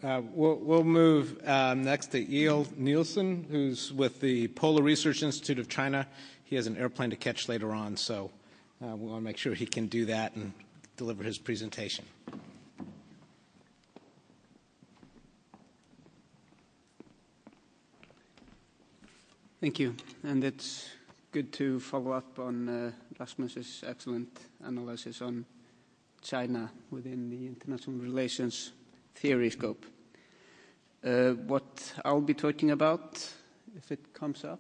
We'll move next to Egill Nielsson, who's with the Polar Research Institute of China. He has an airplane to catch later on, so we want to make sure he can do that and deliver his presentation. Thank you, and it's good to follow up on Rasmus's excellent analysis on China within the international relations theory scope. What I'll be talking about, if it comes up.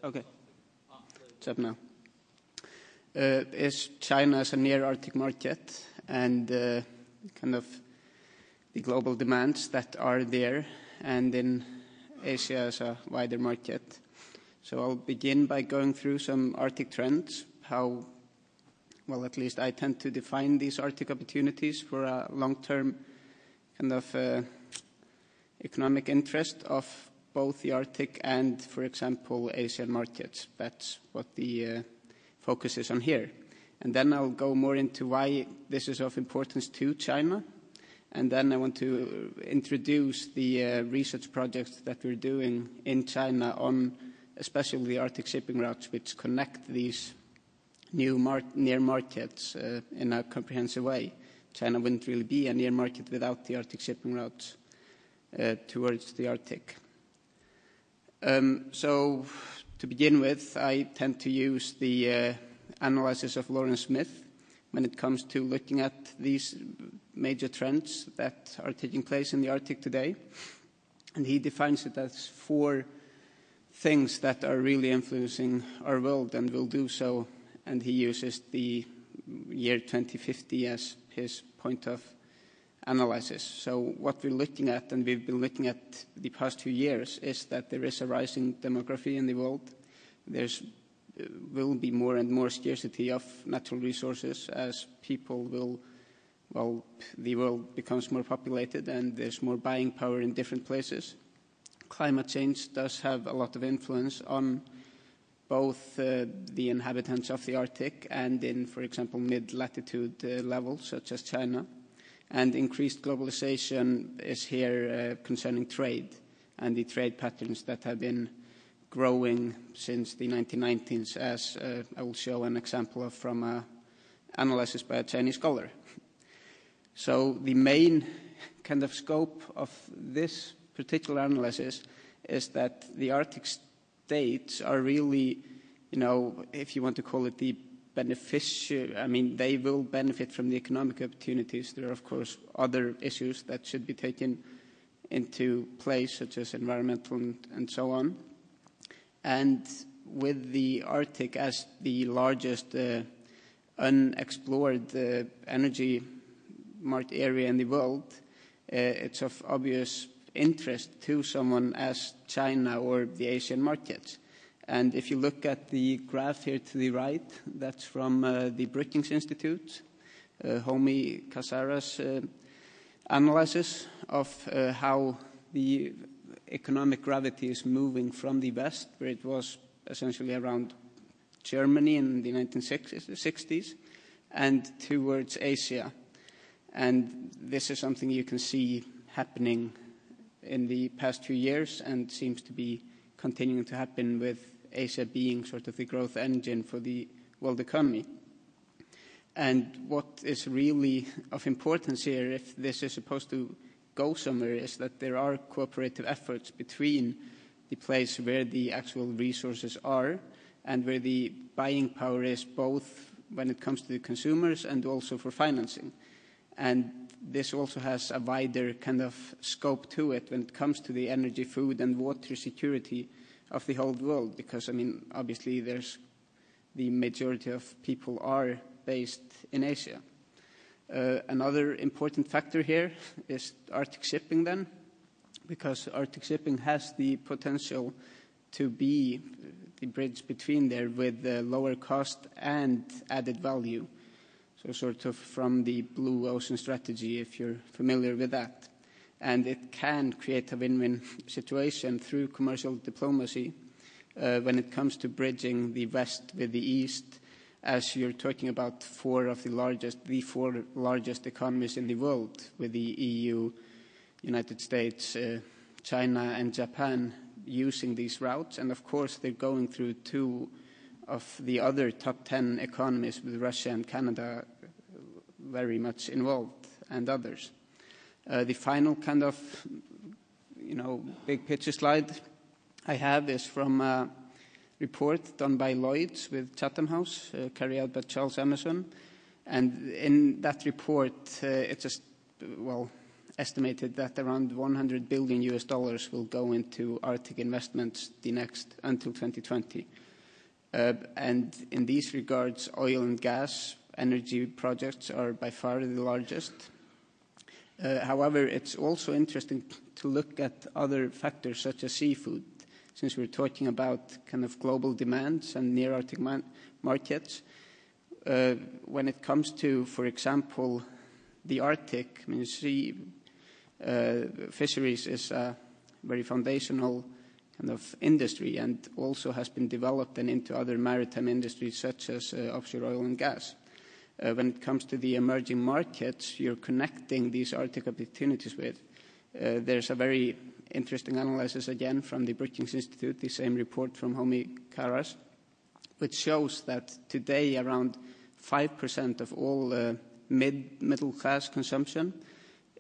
Okay, it's up now. Is China as a near Arctic market and kind of the global demands that are there, and in Asia as a wider market. So I'll begin by going through some Arctic trends, how, well, at least I tend to define these Arctic opportunities for a long-term kind of economic interest of both the Arctic and, for example, Asian markets. That's what the focus is on here. And then I'll go more into why this is of importance to China. And then I want to introduce the research projects that we're doing in China on especially the Arctic shipping routes, which connect these new near markets in a comprehensive way. China wouldn't really be a near market without the Arctic shipping routes towards the Arctic. So to begin with, I tend to use the analysis of Lawrence Smith when it comes to looking at these major trends that are taking place in the Arctic today. And he defines it as 4 things that are really influencing our world and will do so. And he uses the year 2050 as his point of analysis. So what we're looking at, and we've been looking at the past 2 years, is that there is a rising demography in the world. There's will be more and more scarcity of natural resources as people will, well, the world becomes more populated and there's more buying power in different places. Climate change does have a lot of influence on both the inhabitants of the Arctic and in, for example, mid-latitude levels such as China. And increased globalization is here concerning trade and the trade patterns that have been growing since the 1990s, as I will show an example of from an analysis by a Chinese scholar. So the main kind of scope of this particular analysis is that the Arctic states are really, you know, if you want to call it the beneficiary, I mean, they will benefit from the economic opportunities. There are, of course, other issues that should be taken into place, such as environmental and so on. And with the Arctic as the largest unexplored energy area in the world, it's of obvious interest to someone as China or the Asian markets. And if you look at the graph here to the right, that's from the Brookings Institute, Homi Kasara's analysis of how the economic gravity is moving from the West, where it was essentially around Germany in the 1960s, and towards Asia. And this is something you can see happening in the past few years and seems to be continuing to happen, with Asia being sort of the growth engine for the world economy. And what is really of importance here, if this is supposed to go somewhere, is that there are cooperative efforts between the place where the actual resources are and where the buying power is, both when it comes to the consumers and also for financing. And this also has a wider kind of scope to it when it comes to the energy, food and water security of the whole world, because, I mean, obviously there's the majority of people are based in Asia. Another important factor here is Arctic shipping then, because Arctic shipping has the potential to be the bridge between there with lower cost and added value. So sort of from the blue ocean strategy, if you're familiar with that. And it can create a win-win situation through commercial diplomacy when it comes to bridging the West with the East, as you're talking about the four largest economies in the world, with the EU, United States, China and Japan using these routes. And of course, they're going through two of the other top 10 economies, with Russia and Canada very much involved, and others. The final kind of, big picture slide I have is from a report done by Lloyd's with Chatham House, carried out by Charles Emerson. And in that report, it's just, estimated that around $100 billion will go into Arctic investments until 2020. And in these regards, oil and gas energy projects are by far the largest. However, it's also interesting to look at other factors such as seafood, since we're talking about kind of global demands and near Arctic markets. When it comes to, for example, the Arctic, fisheries is a very foundational kind of industry, and also has been developed and into other maritime industries such as offshore oil and gas. When it comes to the emerging markets you're connecting these Arctic opportunities with, there's a very interesting analysis again from the Brookings Institute, the same report from Homi Karas, which shows that today around 5% of all middle class consumption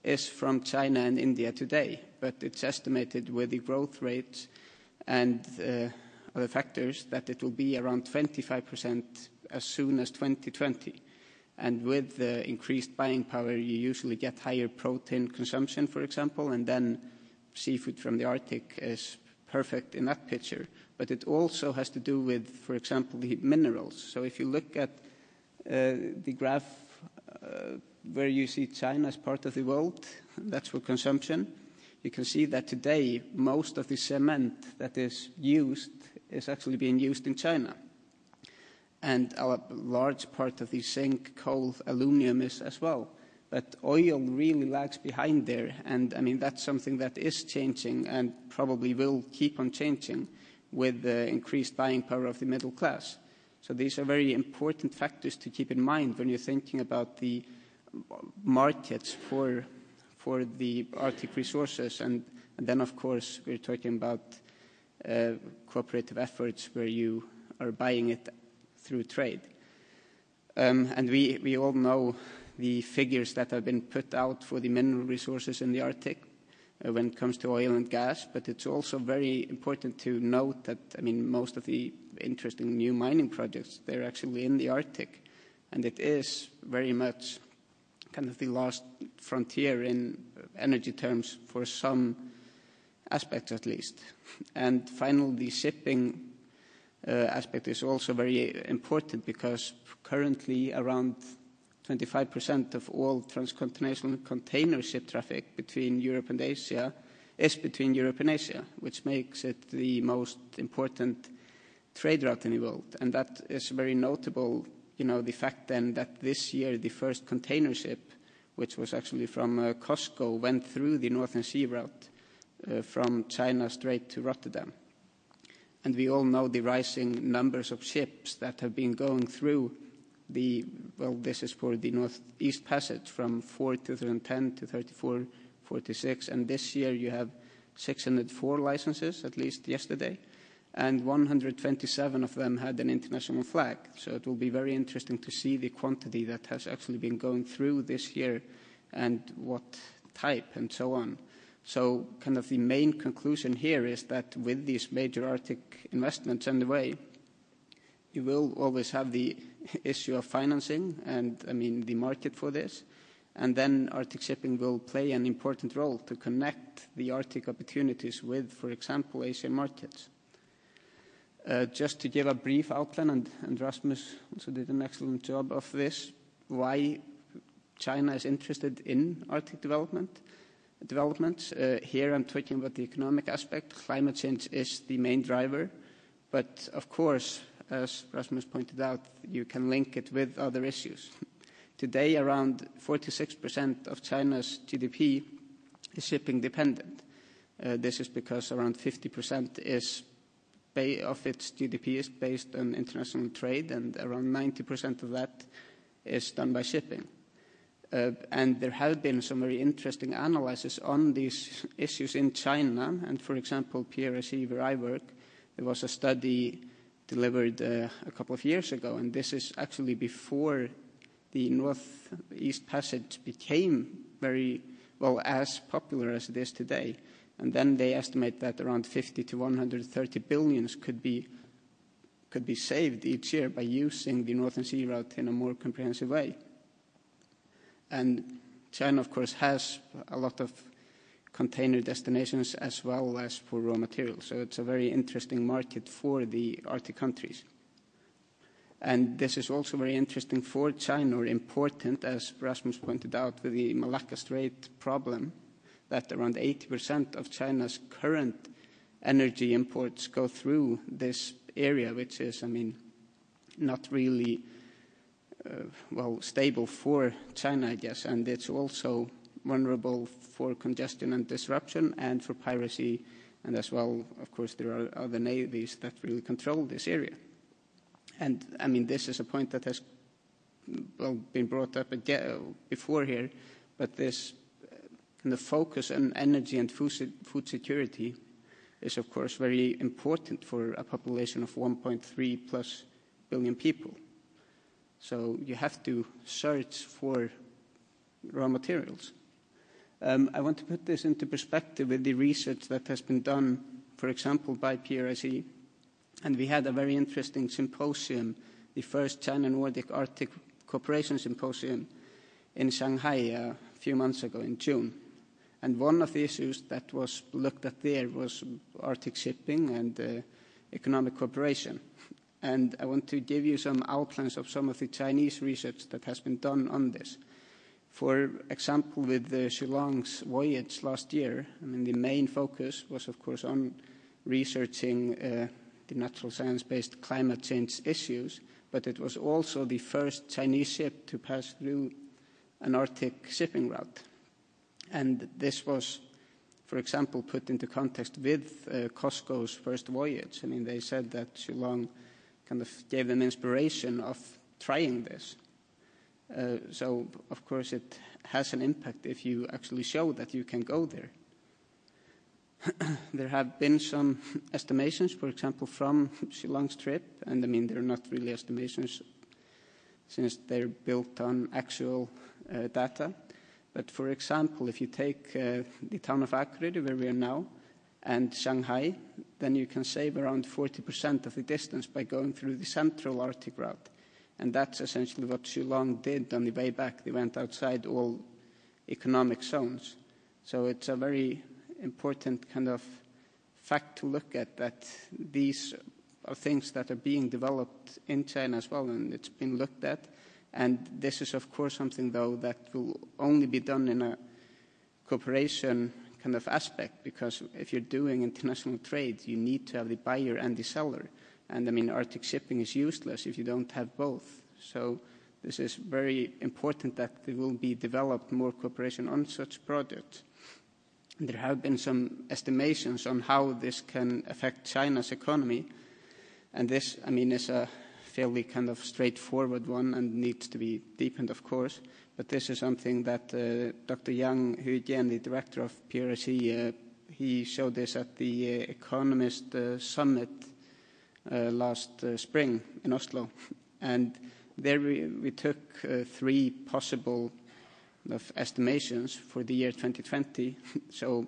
is from China and India today, but it's estimated with the growth rates and other factors that it will be around 25% as soon as 2020. And with the increased buying power, you usually get higher protein consumption, for example, and then seafood from the Arctic is perfect in that picture. But it also has to do with, for example, the minerals. So if you look at the graph where you see China as part of the world, that's for consumption, you can see that today most of the cement that is used is actually being used in China. And a large part of the zinc, coal, aluminum is as well. But oil really lags behind there, and that's something that is changing and probably will keep on changing with the increased buying power of the middle class. So these are very important factors to keep in mind when you're thinking about the markets for the Arctic resources, and then of course we're talking about cooperative efforts where you are buying it through trade. And we all know the figures that have been put out for the mineral resources in the Arctic when it comes to oil and gas, but it's also very important to note that most of the interesting new mining projects, they're actually in the Arctic, and it is very much kind of the last frontier in energy terms for some aspects at least. And finally, the shipping aspect is also very important, because currently around 25% of all transcontinental container ship traffic between Europe and Asia is between Europe and Asia, which makes it the most important trade route in the world. And that is very notable, the fact then that this year the first container ship, which was actually from COSCO, went through the Northern Sea route from China straight to Rotterdam. And we all know the rising numbers of ships that have been going through this is for the Northeast Passage from 2010 to 34, 46, and this year you have 604 licenses, at least yesterday, and 127 of them had an international flag. So it will be very interesting to see the quantity that has actually been going through this year and what type and so on. So kind of the main conclusion here is that with these major Arctic investments underway, you will always have the issue of financing and, the market for this. And then Arctic shipping will play an important role to connect the Arctic opportunities with, for example, Asian markets. Just to give a brief outline, and Rasmus also did an excellent job of this, why China is interested in Arctic developments. Here I'm talking about the economic aspect. Climate change is the main driver. But of course, as Rasmus pointed out, you can link it with other issues. Today, around 46% of China's GDP is shipping dependent. This is because around 50% is of its GDP is based on international trade, and around 90% of that is done by shipping. And there have been some very interesting analyses on these issues in China. And for example, PRIC, where I work, there was a study delivered a couple of years ago, and this is actually before the Northeast Passage became very well as popular as it is today. And then they estimate that around 50 to 130 billions could be saved each year by using the Northern Sea route in a more comprehensive way. And China, of course, has a lot of container destinations as well as for raw materials. So it's a very interesting market for the Arctic countries. And this is also very interesting for China, or important, as Rasmus pointed out, with the Malacca Strait problem, that around 80% of China's current energy imports go through this area, which is, not really stable for China, I guess, and it's also vulnerable for congestion and disruption and for piracy, and as well, of course, there are other navies that really control this area. And, this is a point that has been brought up again before here, but this kind of focus on energy and food security is, of course, very important for a population of 1.3 plus billion people. So you have to search for raw materials. I want to put this into perspective with the research that has been done, for example, by PRIC. And we had a very interesting symposium, the first China-Nordic Arctic Cooperation Symposium in Shanghai a few months ago in June. And one of the issues that was looked at there was Arctic shipping and economic cooperation. And I want to give you some outlines of some of the Chinese research that has been done on this. For example, with the Shillong's voyage last year, the main focus was, of course, on researching the natural science-based climate change issues, but it was also the first Chinese ship to pass through an Arctic shipping route. And this was, for example, put into context with COSCO's first voyage. They said that Shillong kind of gave them inspiration of trying this. So, of course, it has an impact if you actually show that you can go there. There have been some estimations, for example, from Shillong's trip, and they're not really estimations since they're built on actual data. But, for example, if you take the town of Akureyri, where we are now, and Shanghai, then you can save around 40% of the distance by going through the central Arctic route. And that's essentially what Shillong did on the way back. They went outside all economic zones. So it's a very important kind of fact to look at, that these are things that are being developed in China as well, and it's been looked at. And this is, of course, something, though, that will only be done in a cooperation kind of aspect, because if you're doing international trade, you need to have the buyer and the seller. And, Arctic shipping is useless if you don't have both. So this is very important that there will be developed more cooperation on such projects. And there have been some estimations on how this can affect China's economy. And this, is a fairly kind of straightforward one and needs to be deepened, of course. But this is something that Dr. Zhang, who again, the director of PRIC, he showed this at the Economist Summit last spring in Oslo. And there we took three possible estimations for the year 2020. So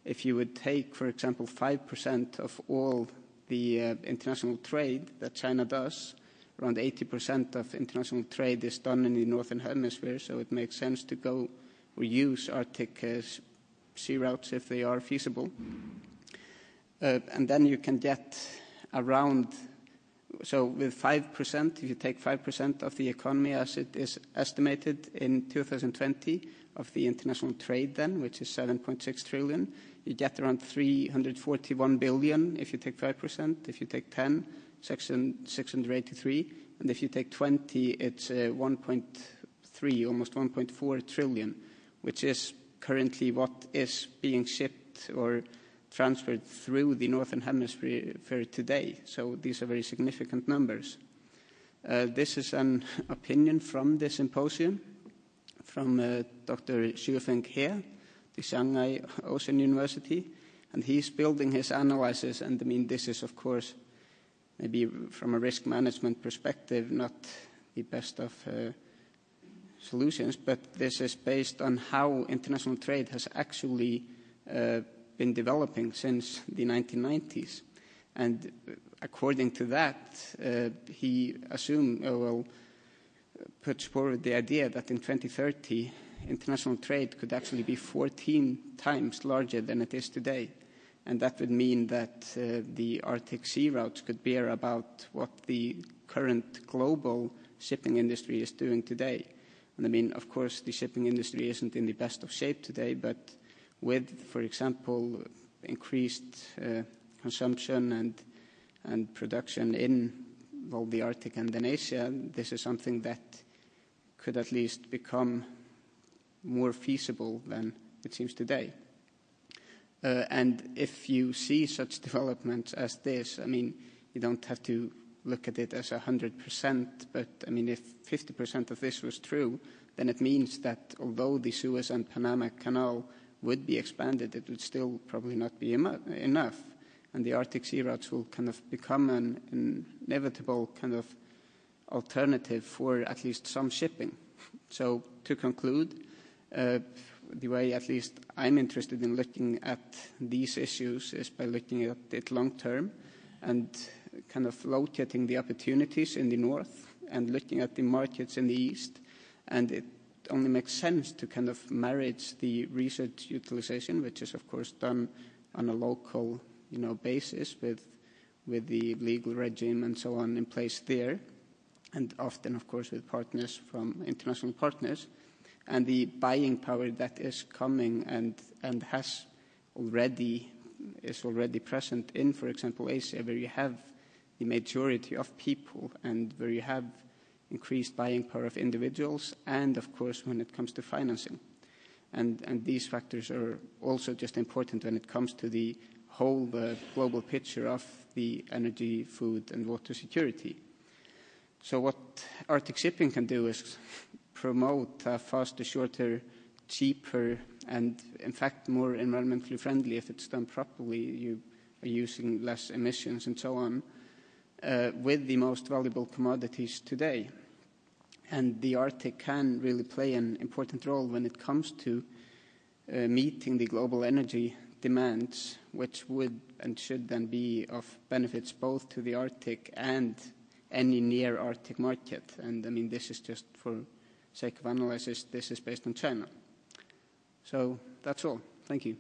if you would take, for example, 5% of all the international trade that China does, around 80% of international trade is done in the Northern Hemisphere, so it makes sense to go or use Arctic sea routes if they are feasible. And then you can get around, so with 5%, if you take 5% of the economy as it is estimated in 2020 of the international trade then, which is 7.6 trillion, you get around 341 billion if you take 5%. If you take 10, 683, and if you take 20, it's 1.3, almost 1.4 trillion, which is currently what is being shipped or transferred through the Northern Hemisphere today. So these are very significant numbers. This is an opinion from the symposium from Dr. Shufeng He, the Shanghai Ocean University, and he's building his analysis. And I mean, this is, of course, maybe from a risk management perspective, not the best of solutions, but this is based on how international trade has actually been developing since the 1990s. And according to that, he puts forward the idea that in 2030, international trade could actually be 14 times larger than it is today. And that would mean that the Arctic sea routes could bear about what the current global shipping industry is doing today. And I mean, of course, the shipping industry isn't in the best of shape today, but with, for example, increased consumption and production in the Arctic and in Asia, this is something that could at least become more feasible than it seems today. And if you see such developments as this, I mean, you don't have to look at it as 100%, but I mean, if 50% of this was true, then it means that although the Suez and Panama Canal would be expanded, it would still probably not be enough. And the Arctic sea routes will kind of become an inevitable kind of alternative for at least some shipping. So to conclude, the way at least I'm interested in looking at these issues is by looking at it long term and kind of locating the opportunities in the north and looking at the markets in the east. And it only makes sense to kind of marriage the research utilization, which is of course done on a local basis with the legal regime and so on in place there, and often of course with partners from international partners, and the buying power that is coming and is already present in, for example, Asia, where you have the majority of people and where you have increased buying power of individuals, and of course when it comes to financing. And these factors are also just important when it comes to the whole global picture of the energy, food and water security. So what Arctic shipping can do is promote a faster, shorter, cheaper and in fact more environmentally friendly if it's done properly. You are using less emissions and so on with the most valuable commodities today. And the Arctic can really play an important role when it comes to meeting the global energy demands, which would and should then be of benefits both to the Arctic and any near Arctic market. And I mean, this is just for sake of analysis, this is based on China. So that's all. Thank you.